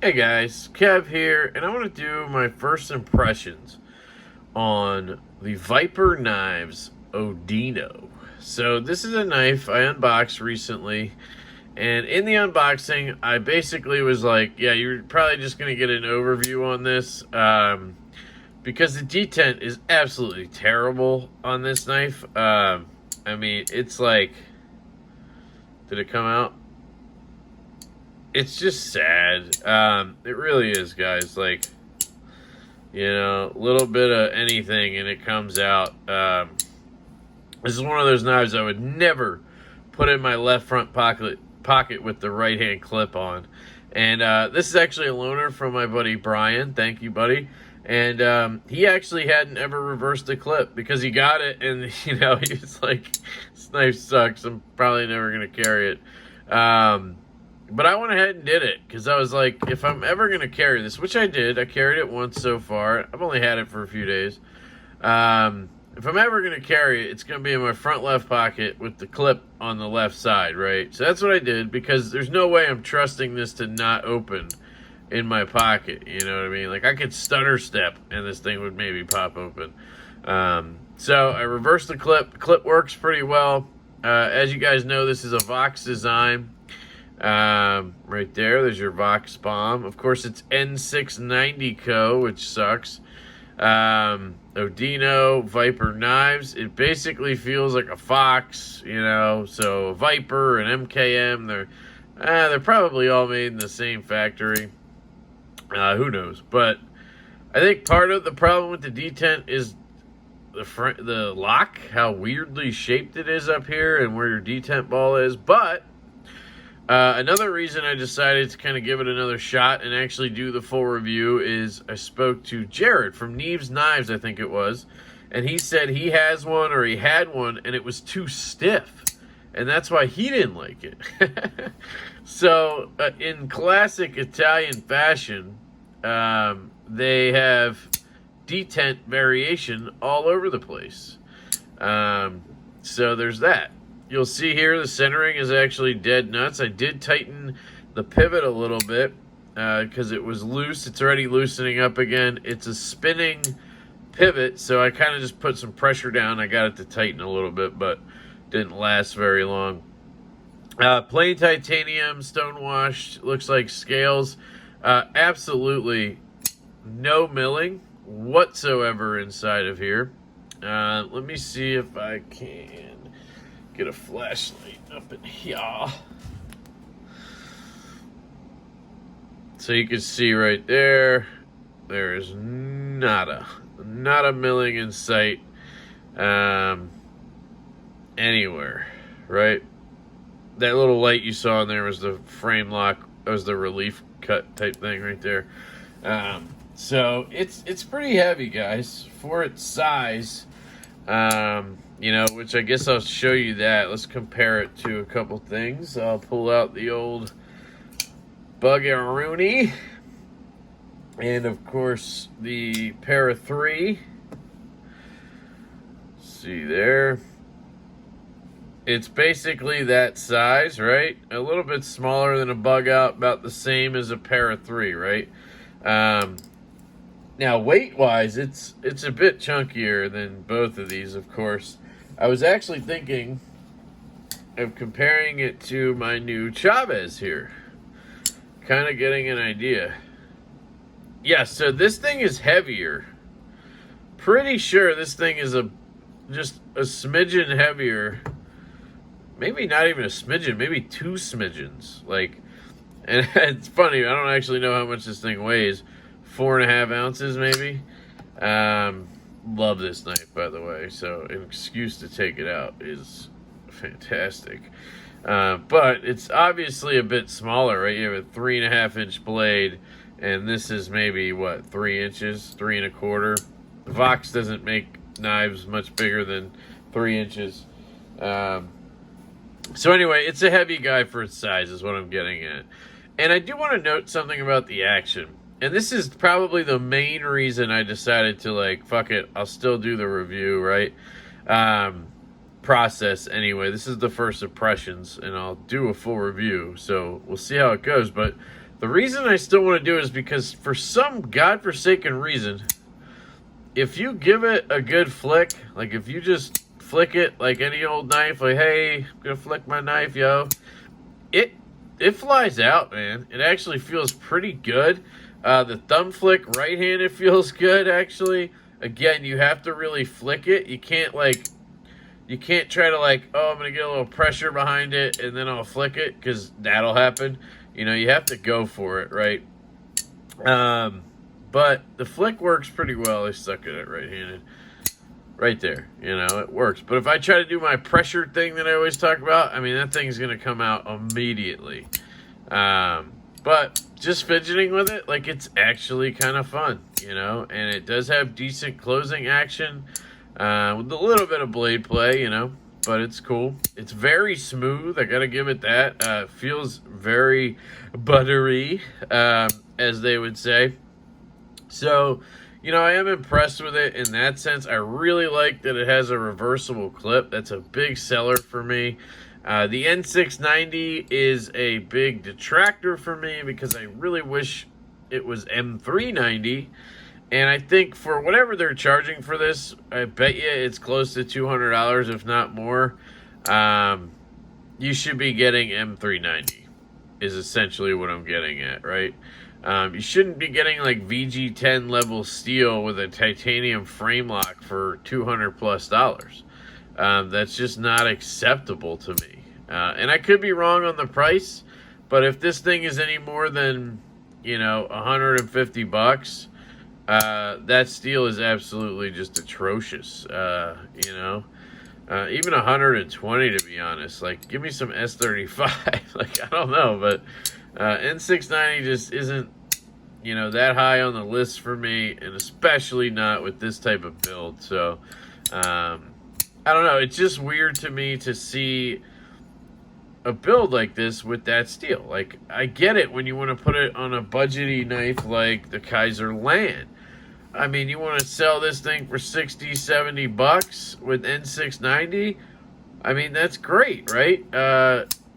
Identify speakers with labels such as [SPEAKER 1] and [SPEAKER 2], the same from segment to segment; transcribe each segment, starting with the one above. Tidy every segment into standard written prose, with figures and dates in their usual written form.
[SPEAKER 1] Hey guys, Kev here, and I want to do my first impressions on the Viper Knives Odino. So this is a knife I unboxed recently, and in the unboxing, I basically was like, yeah, you're probably just going to get an overview on this, because the detent is absolutely terrible on this knife. I mean, it's like, did it come out? It's just sad. It really is, guys. Like, a little bit of anything and it comes out. This is one of those knives I would never put in my left front pocket with the right hand clip on. And this is actually a loaner from my buddy Brian. Thank you, buddy. And he actually hadn't ever reversed a clip because he got it and he was like, this knife sucks, I'm probably never gonna carry it. But I went ahead and did it because I was like, if I'm ever going to carry this, which I did, I carried it once so far. I've only had it for a few days. If I'm ever going to carry it, it's going to be in my front left pocket with the clip on the left side, right? So that's what I did because there's no way I'm trusting this to not open in my pocket. You know what I mean? Like I could stutter step and this thing would maybe pop open. So I reversed the clip. The clip works pretty well. As you guys know, this is a Vox design. Right there's your Vox bomb. Of course, it's N690 Co, which sucks. Odino Viper knives. It basically feels like a Fox, so a Viper and MKM, they're probably all made in the same factory. Who knows? But I think part of the problem with the detent is the lock, how weirdly shaped it is up here and where your detent ball is. But another reason I decided to kind of give it another shot and actually do the full review is I spoke to Jared from Neves Knives, I think it was, and he said he has one or he had one and it was too stiff, and that's why he didn't like it. So in classic Italian fashion, they have detent variation all over the place. So there's that. You'll see here the centering is actually dead nuts. I did tighten the pivot a little bit because it was loose. It's already loosening up again. It's a spinning pivot, so I kind of just put some pressure down. I got it to tighten a little bit, but didn't last very long. Plain titanium, stonewashed, looks like scales. Absolutely no milling whatsoever inside of here. Let me see if I can get a flashlight up in here. So you can see right there, there is not a milling in sight anywhere, right? That little light you saw in there was the frame lock. That was the relief cut type thing right there. So it's pretty heavy, guys, for its size. Which I guess I'll show you that. Let's compare it to a couple things. I'll pull out the old Buggeroonie. And, of course, the Para 3. See there. It's basically that size, right? A little bit smaller than a Bug Out, about the same as a Para 3, right? Now, weight-wise, it's a bit chunkier than both of these, of course. I was actually thinking of comparing it to my new Chavez here. Kind of getting an idea. Yeah, so this thing is heavier. Pretty sure this thing is just a smidgen heavier. Maybe not even a smidgen, maybe 2 smidgens. And it's funny, I don't actually know how much this thing weighs. 4.5 ounces, maybe. Love this knife, by the way. So an excuse to take it out is fantastic. But it's obviously a bit smaller, right? You have a 3.5-inch blade, and this is maybe, 3 inches, 3.25. Vox doesn't make knives much bigger than 3 inches. So anyway, it's a heavy guy for its size is what I'm getting at. And I do want to note something about the action. And this is probably the main reason I decided to, fuck it, I'll still do the review, right? Process anyway. This is the first impressions, and I'll do a full review, so we'll see how it goes. But The reason I still want to do it is because for some godforsaken reason, if you give it a good flick, like if you just flick it like any old knife, like, hey, I'm gonna flick my knife, yo, it flies out, man. It actually feels pretty good. The thumb flick right-handed feels good, actually. Again, you have to really flick it. You can't try to like, oh, I'm gonna get a little pressure behind it and then I'll flick it, because that'll happen. You know, you have to go for it, right? But the flick works pretty well. I suck at it right-handed. Right there, you know, it works. But if I try to do my pressure thing that I always talk about, I mean, that thing's going to come out immediately. But just fidgeting with it, like, it's actually kind of fun, you know, and it does have decent closing action with a little bit of blade play, you know, but it's cool. It's very smooth. I got to give it that. Feels very buttery, as they would say. So, you know, I am impressed with it in that sense. I really like that it has a reversible clip. That's a big seller for me. The N690 is a big detractor for me because I really wish it was M390. And I think for whatever they're charging for this, I bet you it's close to $200, if not more. You should be getting M390 is essentially what I'm getting at, right? You shouldn't be getting like VG10 level steel with a titanium frame lock for $200+. That's just not acceptable to me. And I could be wrong on the price, but if this thing is any more than, you know, $150, that steel is absolutely just atrocious. You know, even 120, to be honest. Like, give me some S35. Like, I don't know, but N690 just isn't, you know, that high on the list for me, and especially not with this type of build. So, I don't know. It's just weird to me to see a build like this with that steel. Like, I get it when you want to put it on a budgety knife like the Kaiser Land. I mean, you want to sell this thing for $60-70 with N690? I mean, that's great, right?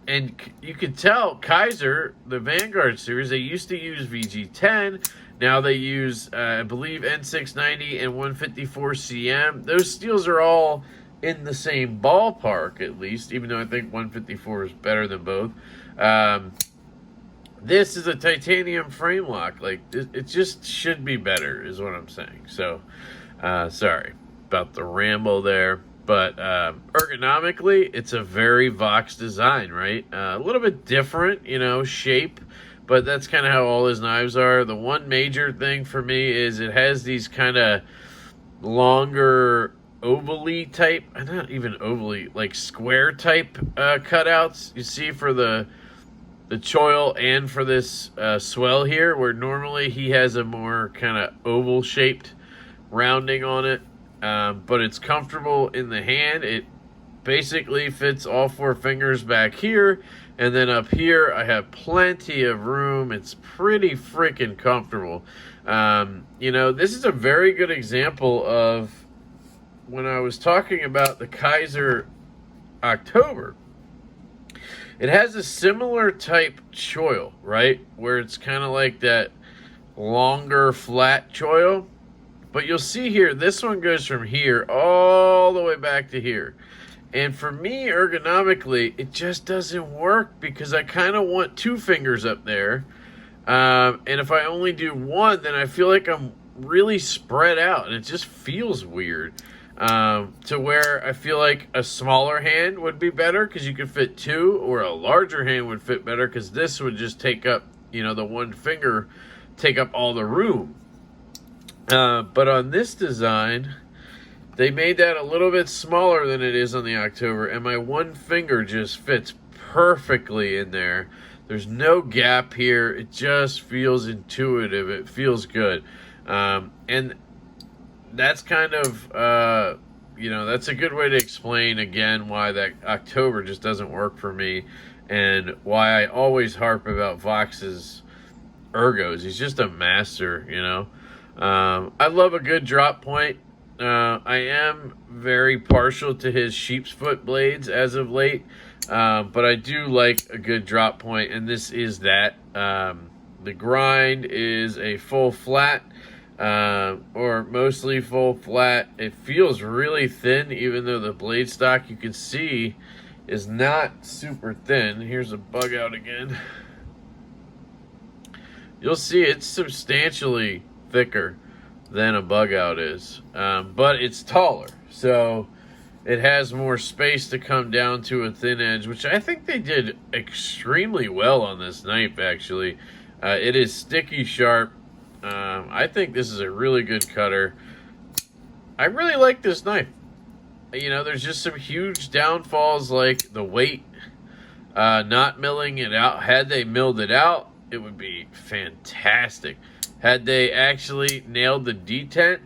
[SPEAKER 1] And you could tell Kaiser, the Vanguard series, they used to use VG10. Now they use, I believe, N690 and 154CM. Those steels are all in the same ballpark, at least, even though I think 154 is better than both. This is a titanium frame lock. Like, it just should be better, is what I'm saying. So, sorry about the ramble there. But ergonomically, it's a very Vox design, right? A little bit different, you know, shape. But that's kind of how all his knives are. The one major thing for me is it has these kind of longer ovally type, not even ovally, like square type cutouts. You see for the choil and for this swell here, where normally he has a more kind of oval shaped rounding on it. But it's comfortable in the hand. It basically fits all four fingers back here, and then up here I have plenty of room. It's pretty freaking comfortable. You know, this is a very good example of when I was talking about the Kaiser October. It has a similar type choil, right, where it's kind of like that longer flat choil. But you'll see here, this one goes from here all the way back to here. And for me, ergonomically, it just doesn't work because I kind of want two fingers up there. And if I only do one, then I feel like I'm really spread out. And it just feels weird. To where I feel like a smaller hand would be better because you could fit two. Or a larger hand would fit better because this would just take up, you know, the one finger, take up all the room. But on this design, they made that a little bit smaller than it is on the October, and my one finger just fits perfectly in there. There's no gap here. It just feels intuitive. It feels good. And that's kind of, you know, that's a good way to explain, again, why that October just doesn't work for me and why I always harp about Vox's ergos. He's just a master, you know. I love a good drop point. I am very partial to his sheep's foot blades as of late, but I do like a good drop point, and this is that. The grind is a full flat, or mostly full flat. It feels really thin, even though the blade stock you can see is not super thin. Here's a bug out again. You'll see it's substantially thicker than a bug out is, but it's taller, so it has more space to come down to a thin edge, which I think they did extremely well on this knife, actually. It is sticky sharp. I think this is a really good cutter. I really like this knife. You know, there's just some huge downfalls like the weight, not milling it out. Had they milled it out, it would be fantastic. Had they actually nailed the detent,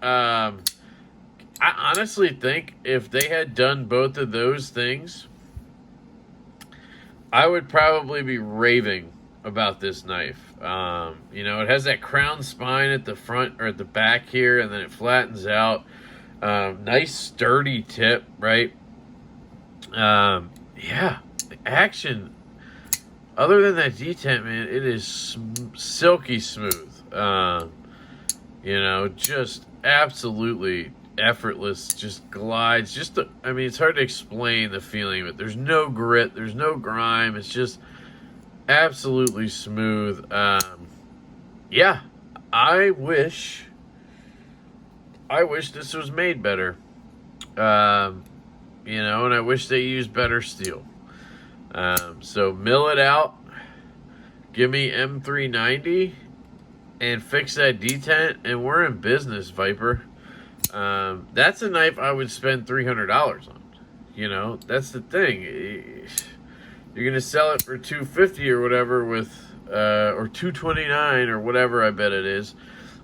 [SPEAKER 1] I honestly think if they had done both of those things, I would probably be raving about this knife. You know, it has that crown spine at the front or at the back here, and then it flattens out. Nice sturdy tip, right? Yeah, the action, other than that detent, man, it is silky smooth. You know, just absolutely effortless, just glides. I mean, it's hard to explain the feeling, but there's no grit, there's no grime. It's just absolutely smooth. Yeah, I wish this was made better. You know, and I wish they used better steel. So mill it out, give me M390, and fix that detent, and we're in business, Viper. That's a knife I would spend $300 on. You know, that's the thing. You're gonna sell it for $250 or whatever with, or $229 or whatever I bet it is,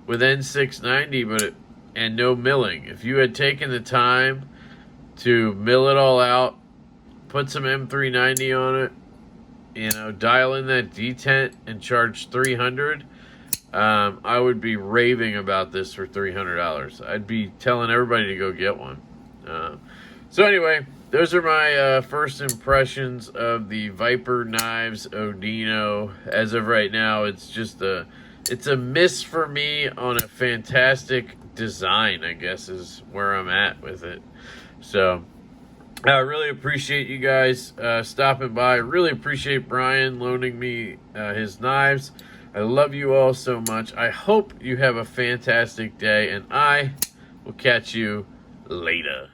[SPEAKER 1] with N690, and no milling. If you had taken the time to mill it all out, put some M390 on it, you know, dial in that detent and charge $300, I would be raving about this for $300. I'd be telling everybody to go get one. So anyway, those are my first impressions of the Viper Knives Odino. As of right now, it's a miss for me on a fantastic design, I guess, is where I'm at with it. So I really appreciate you guys stopping by. I really appreciate Brian loaning me his knives. I love you all so much. I hope you have a fantastic day, and I will catch you later.